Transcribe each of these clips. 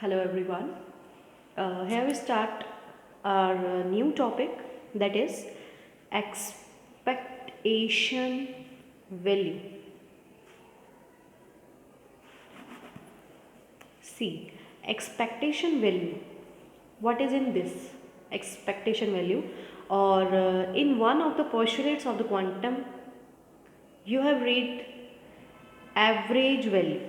Hello everyone. Here we start our new topic, that is expectation value. See, expectation value. What is in this expectation value? Or in one of the postulates of the quantum, you have read average value.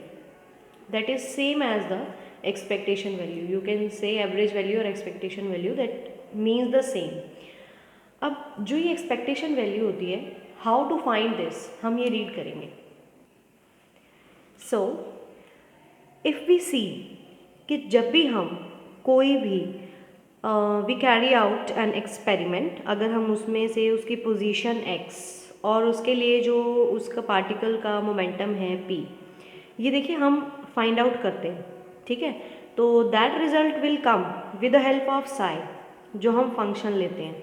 That is same as the expectation value. You can say average value or expectation value, that means the same. अब जो ये expectation value होती है, how to find this, हम ये read करेंगे. So if we सी कि जब भी हम कोई भी we carry out an experiment, अगर हम उसमें से उसकी पोजीशन x और उसके लिए जो उसका पार्टिकल का मोमेंटम है p, ये देखिए हम फाइंड आउट करते हैं, ठीक है. तो that result will come with the help of Sai, जो हम फंक्शन लेते हैं.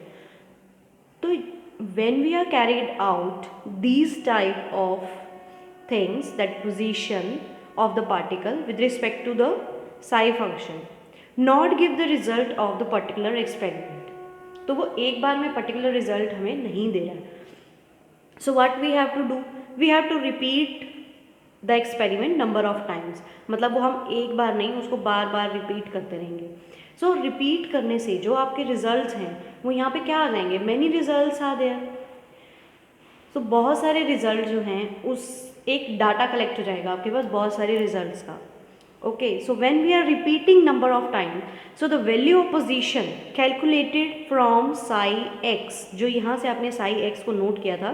तो when we are carried out these type of things, that position of the particle with respect to the psi function not give the result of the particular experiment, तो वो एक बार में particular result हमें नहीं दे रहा है. So what we have to do, we have to repeat the experiment number of times. मतलब वो हम एक बार नहीं, उसको बार बार रिपीट करते रहेंगे. सो रिपीट करने से जो आपके रिजल्ट्स हैं वो यहाँ पे क्या आ जाएंगे, मैनी रिजल्ट्स आ देयर. सो बहुत सारे रिजल्ट जो हैं, उस एक डाटा कलेक्ट हो जाएगा आपके पास बहुत सारे रिजल्ट्स का. Okay, so when we are repeating number of time, so the value of position calculated from psi x, जो यहाँ से आपने साई एक्स को नोट किया था,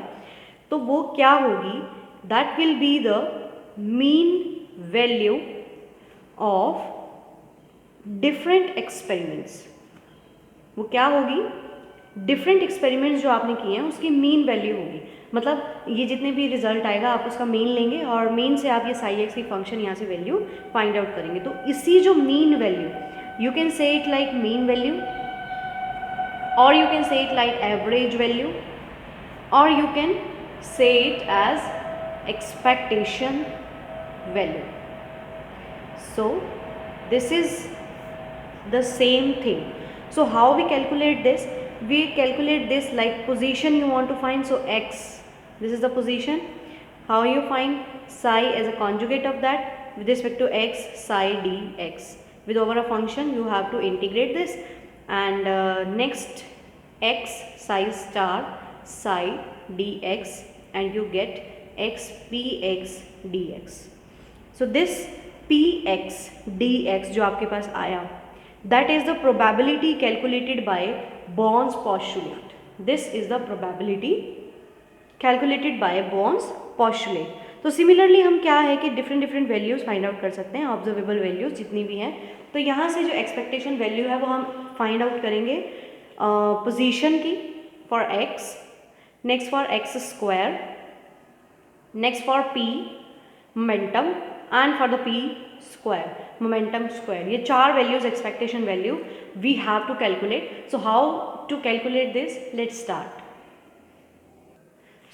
तो वो क्या होगी, that will be the mean value of different experiments. वो क्या होगी, डिफरेंट एक्सपेरिमेंट्स जो आपने किए हैं उसकी मीन वैल्यू होगी. मतलब ये जितने भी रिजल्ट आएगा आप उसका मीन लेंगे और मीन से आप ये साई एक्स की फंक्शन यहाँ से वैल्यू फाइंड आउट करेंगे. तो इसी जो mean value, you can say it like mean value, और you can say it like average value, और you can say it as expectation value. So this is the same thing. So how we calculate this, we calculate this like position you want to find. So x, this is the position. How you find psi as a conjugate of that with respect to x, psi dx. With over a function you have to integrate this, and next x psi star psi dx, and you get x px dx. So this px dx जो आपके पास आया, that is the probability calculated by Bohr's postulate. This is the probability calculated by Bohr's postulate. तो similarly हम क्या है कि different different values find out कर सकते हैं, ऑब्जर्वेबल वैल्यूज़ जितनी भी हैं. तो यहाँ से जो एक्सपेक्टेशन वैल्यू है वो हम फाइंड आउट करेंगे पोजीशन की for x, next for x square, next for P momentum, and for the P square, momentum square. ये चार values expectation value we have to calculate. So how to calculate this, let's start.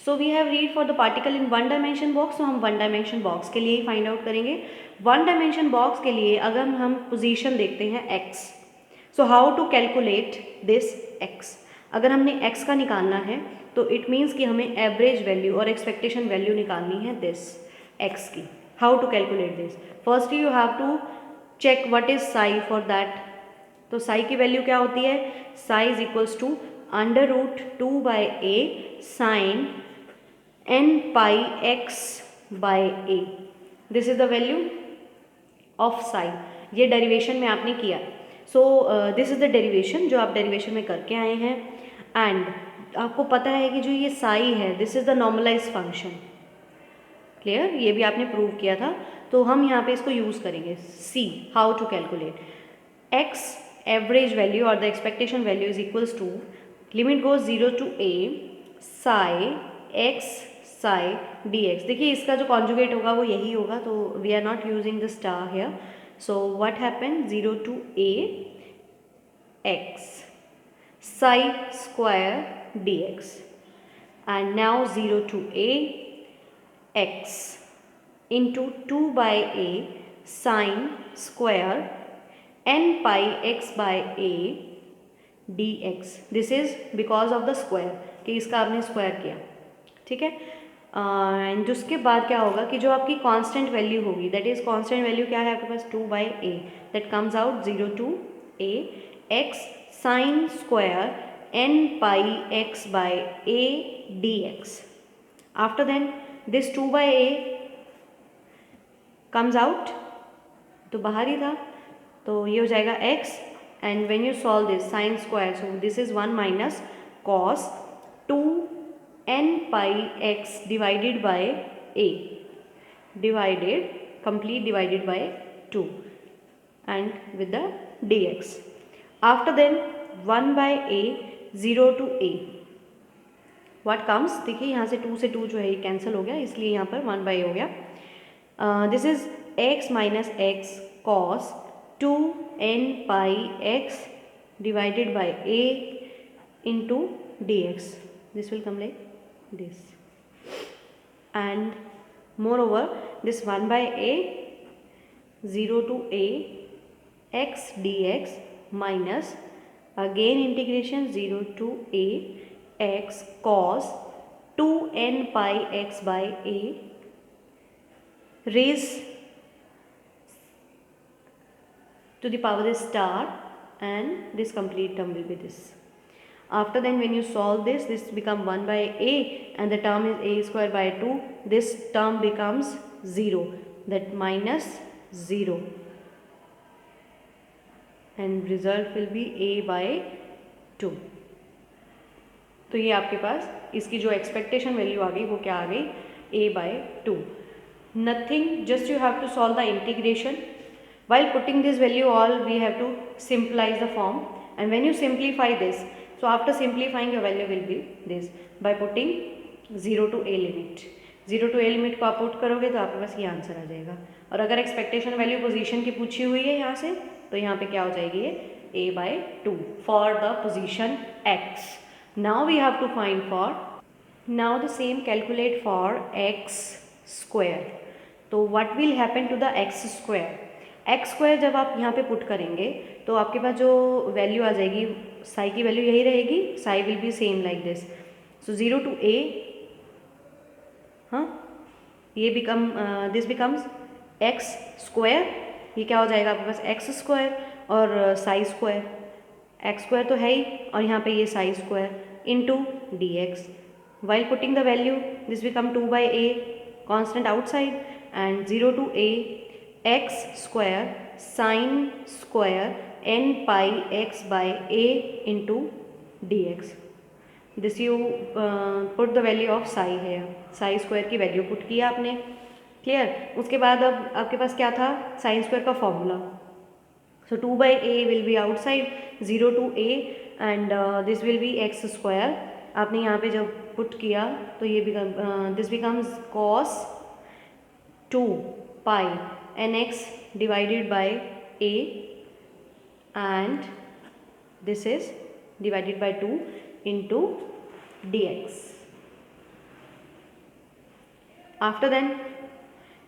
So we have read for the particle in one dimension box. So हम one dimension box के लिए ही find out करेंगे. One dimension box के लिए अगर हम position देखते हैं x, so how to calculate this x. अगर हमने x का निकालना है तो it means कि हमें average value और expectation value निकालनी है this x की. How to calculate this? Firstly you have to check what is psi for that. तो psi की वैल्यू क्या होती है, psi is equals to under root 2 by a sin n pi x by a. This is the value of psi. ये derivation में आपने किया. So this is the derivation जो आप डेरिवेशन में करके आए हैं. एंड आपको पता है कि जो ये psi है, this is the normalized function. Clear, ये भी आपने प्रूव किया था. तो हम यहाँ पे इसको यूज़ करेंगे. See how to calculate x average value और the expectation value is equals to limit goes 0 to a psi x psi d x. देखिए इसका जो कॉन्जुगेट होगा वो यही होगा, तो we are not using the star here. So what happen, 0 to a x psi square d x, and now 0 to a x into 2 by a sine square n pi x by a dx. This is because of the square, कि इसका आपने square किया, ठीक है। And उसके बाद क्या होगा कि जो आपकी कांस्टेंट वैल्यू होगी, दैट इज कांस्टेंट वैल्यू क्या है आपके पास, 2/a, that comes out 0 to a x sine square n pi x by a dx. After then this 2/a comes out, तो बाहर ही था, तो ये हो जाएगा x, and when you solve this sine square, so this is 1 minus cos 2n pi x divided by a, divided complete divided by 2 and with the dx. After then 1 by a 0 to a, what comes, देखिए यहाँ से 2 से 2 जो है ये cancel हो गया, इसलिए यहाँ पर 1 by a हो गया। This is x minus x cos 2n pi x divided by a into dx. This will come like this, and moreover this 1 by a 0 to a x dx minus again integration 0 to a x cos 2n pi x by a raised to the power this star, and this complete term will be this. After then when you solve this, this become 1 by a and the term is a square by 2, this term becomes 0, that minus 0, and result will be a by 2. तो ये आपके पास इसकी जो expectation value आ गई वो क्या आ गई, a by 2. Nothing, just you have to solve the integration. While putting this value all, we have to simplify the form, and when you simplify this, so after simplifying your value will be this by putting 0 to a limit. 0 to a limit को आप put करोगे तो आपके पास ये answer आ जाएगा। और अगर expectation value position की पूछी हुई है यहाँ से, तो यहाँ पे क्या हो जाएगी ये a by 2 for the position x. Now we have to find for, now the same calculate for x square. तो what will happen to the x square, x square जब आप यहाँ पे पुट करेंगे तो आपके पास जो वैल्यू आ जाएगी, साई की वैल्यू यही रहेगी, Sai will be same like this. So 0 to a, हाँ ये become this becomes x square, ये क्या हो जाएगा आपके पास एक्स स्क्वायर और साई स्क्वायर, एक्स स्क्वायर तो है ही और यहाँ पे ये Sai square into D x. While putting the value this become 2 by a constant outside and 0 to a x square sin square n pi x by a into dx. This you put the value of psi here, psi square की value put किया आपने, clear. उसके बाद अब आपके पास क्या था, sine square का formula. So 2 by a will be outside, 0 to a and this will be x square. आपने यहाँ पे जब पुट किया तो ये this becomes cos 2 pi nx divided by a and this is divided by 2 into dx. After then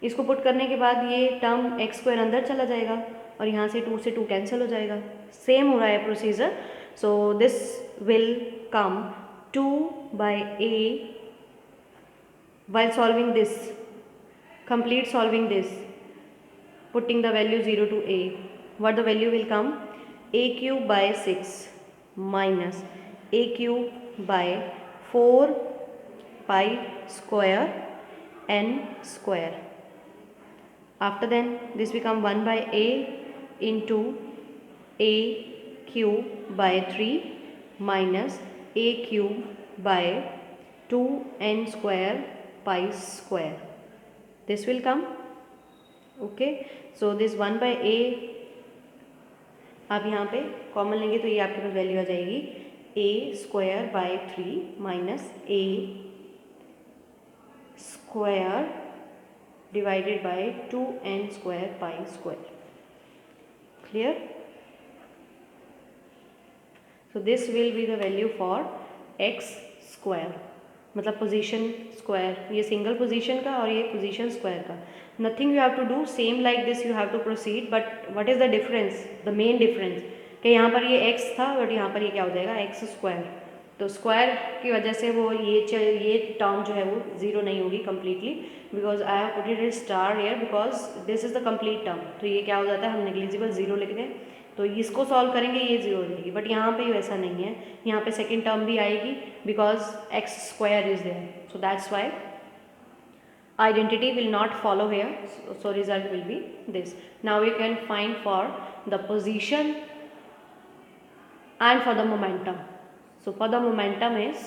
इसको put करने के बाद ये टर्म एक्स स्क्वायर अंदर चला जाएगा और यहाँ से 2 से 2 कैंसिल हो जाएगा. सेम हो रहा है procedure. So this will come 2 by a while solving this, complete solving this, putting the value 0 to a, what the value will come, a cube by 6 minus a cube by 4 pi square n square. After then this become 1 by a into a cube by 3 minus a cube by 2n square pi square. This will come. Okay. So this 1 by a आप यहाँ पे common लेंगे तो ये आपके पास value आ जाएगी a square by 3 minus a square divided by 2n square pi square. Clear. So this will be the value for x square. मतलब पोजीशन स्क्वायर, ये सिंगल पोजीशन का और ये पोजीशन स्क्वायर का। Nothing you have to do, same like this you have to proceed, but what is the difference, the main difference कि यहाँ पर ये x था बट यहाँ पर ये क्या हो जाएगा x स्क्वायर। तो स्क्वायर की वजह से वो ये टर्म जो है वो ज़ीरो नहीं होगी completely, because I have put it star here because this is the complete term. तो ये क्या हो जाता है, हम नेग्लिजिबल ज़ीरो लिख दें, तो इसको सॉल्व करेंगे ये ज़ीरो हो जाएगी। बट यहाँ पे वैसा नहीं है, यहाँ पे सेकेंड टर्म भी आएगी because x square is there, so that's why identity will not follow here, so result will be this. Now you can find for the position and for the momentum. So for the momentum is,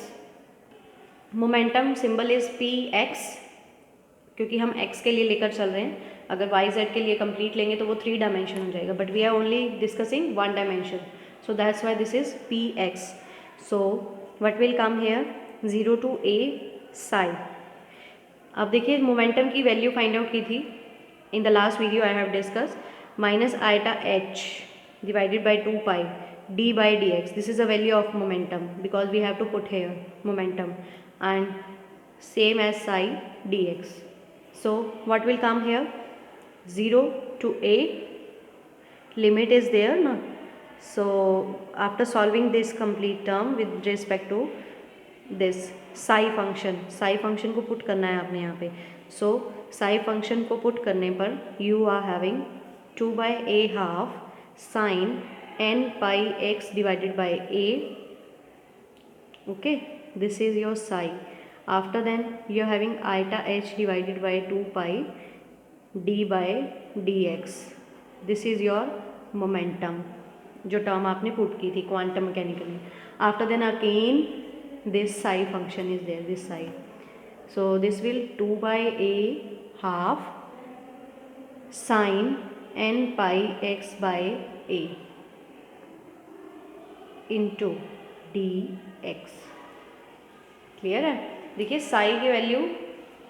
momentum symbol is px, क्योंकि हम x के लिए लेकर चल रहे हैं, अगर y z के लिए कंप्लीट लेंगे तो वो 3 डायमेंशन हो जाएगा, but we are only discussing 1 dimension, so that's why this is px. So what will come here, 0 to a psi. अब देखिए मोमेंटम की वैल्यू फाइंड आउट की थी in the last video I have discuss, minus eta h divided by 2 pi d by d x, this is the value of momentum because we have to put here momentum and same as psi d x. So what will come here, 0 to a, limit is there na, so after solving this complete term with respect to this psi function को put करना है आपने यहाँ पे. So psi function को put करने पर you are having 2/a½ sine n pi x divided by a. Okay, this is your psi. After then you are having eta h divided by 2 pi d by d x. This is your momentum, जो term आपने put की थी quantum mechanically. After then again this psi function is there, this psi, so this will 2/a½ sine n pi x by a into dx. Clear है. देखिए साई की value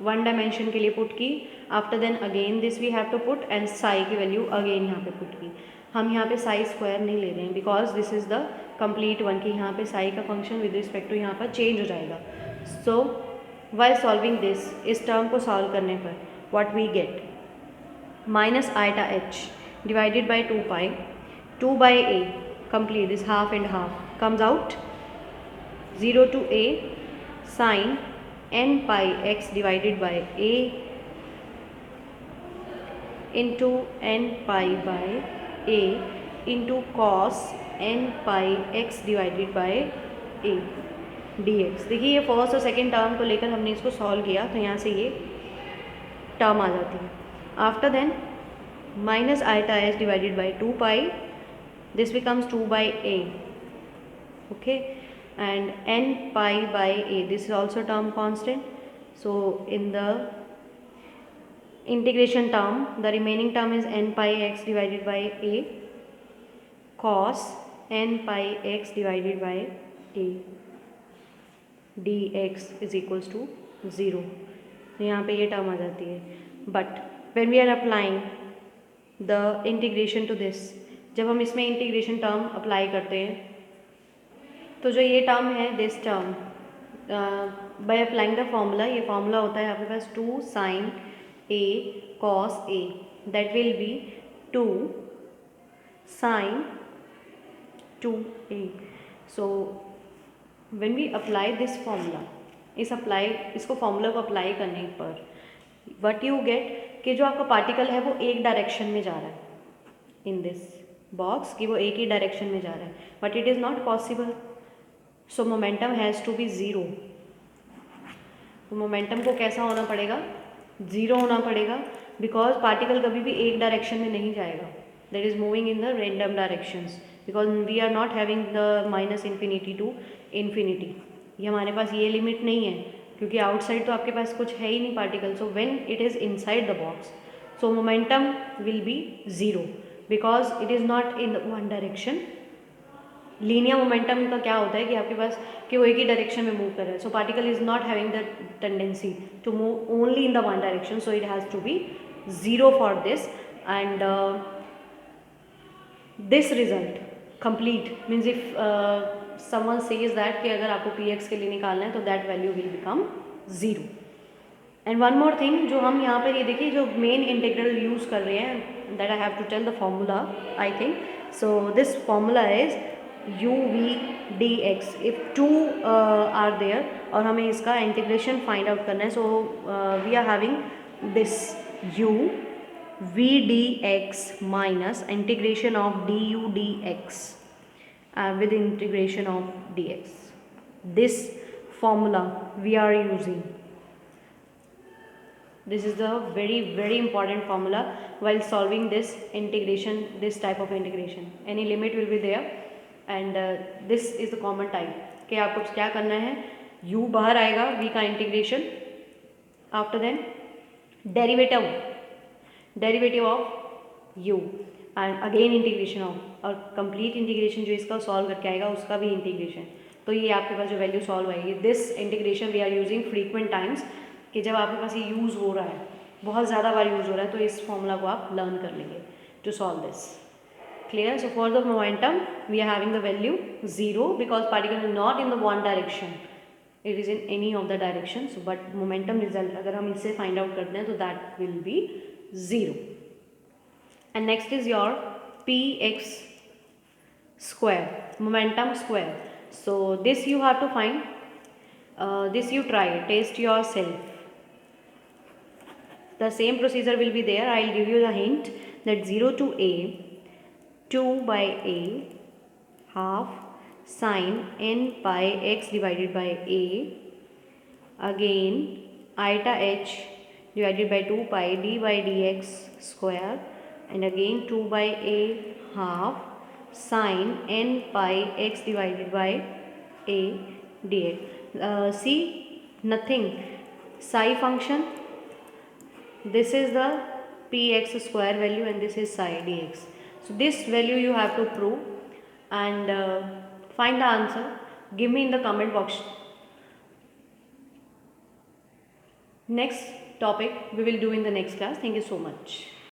1 dimension के लिए put की, after then again this we have to put and psi की value again यहाँ पे put की. हम यहाँ पे साई स्क्वायर नहीं ले रहे हैं because this is the complete one, कि यहाँ पे साई का फंक्शन विद रिस्पेक्ट टू यहाँ पर चेंज हो जाएगा. सो वाइल सॉल्विंग दिस, इस टर्म को सॉल्व करने पर what we get, minus eta h divided by 2 pi 2/a complete this half and half comes out 0 to a sine n pi x divided by a into n pi by a into cos n pi x divided by a dx. देखिए ये first और second term को लेकर हमने इसको solve किया तो यहाँ से ये टर्म आ जाती है. After then minus eta h divided by 2 pi, this becomes 2/a. Okay, and n pi by a, this is also term constant. So in the integration term the remaining term is n pi x divided by a cos n pi x divided by a dx is equals to 0. तो यहाँ पे ये term आ जाती है. But when we are applying the integration to this, जब हम इसमें इंटीग्रेशन टर्म अप्लाई करते हैं तो जो ये टर्म है this term by applying the formula, ये फॉर्मूला होता है आपके पास 2 sign a cos a, that will be 2 sin 2a. So when we apply this formula, इसको फॉर्मूला को अप्लाई करने पर what you get कि जो आपका पार्टिकल है वो एक डायरेक्शन में जा रहा है इन दिस बॉक्स, कि वो एक ही डायरेक्शन में जा रहा है, but it is not possible. So momentum has to be zero. तो मोमेंटम को कैसा होना पड़ेगा, ज़ीरो होना पड़ेगा, बिकॉज पार्टिकल कभी भी एक डायरेक्शन में नहीं जाएगा, that is moving in the random directions, because we are not having the minus infinity to infinity. ये हमारे पास ये लिमिट नहीं है क्योंकि आउटसाइड तो आपके पास कुछ है ही नहीं particle. So when it is inside the box, so momentum will be zero because it is not in one direction. Linear momentum का क्या होता है कि आपके पास कि वो एक ही डायरेक्शन में मूव कर रहा है. So particle is not having the tendency to move only in the one direction, so it has to be zero for this. And this result complete means if someone says that कि अगर आपको P x के लिए निकालना है तो that value will become zero. And one more thing, जो हम यहाँ पर ये देखिए जो मेन इंटीग्रल यूज़ कर रहे हैं, that I have to tell the formula I think. So this formula is u v d x. If two are there और हमें इसका इंटीग्रेशन फाइंड आउट करना है, so we are having this u v d x minus integration of d u d x with integration of dx. This formula we are using. This is the very important formula while solving this integration, this type of integration. Any limit will be there and this is the common type. कि आपको क्या करना है, u बाहर आएगा, v का integration, after then derivative of u and again integration of, और complete integration जो इसका सॉल्व करके आएगा उसका भी इंटीग्रेशन. तो ये आपके पास जो वैल्यू सॉल्व आएगी. This integration we are using frequent times, कि जब आपके पास ये यूज़ हो रहा है, बहुत ज़्यादा बार यूज़ हो रहा है, तो इस फॉर्मूला को आप लर्न कर लेंगे to solve this. Clear? So for the momentum we are having the value zero because particle is not in the one direction, it is in any of the direction. So but momentum result अगर हम इससे find out करते हैं तो that will be zero. And next is your px square, momentum square. So this you have to find, this you try, taste yourself. The same procedure will be there. I'll give you the hint that 0 to a, 2 by a half sine n pi x divided by a, again iota h divided by 2 pi d by dx square, and again 2 by a half sine n pi x divided by a dx. See, nothing, psi function, this is the px square value and this is psi dx. So this value you have to prove and find the answer. Give me in the comment box. Next topic we will do in the next class. Thank you so much.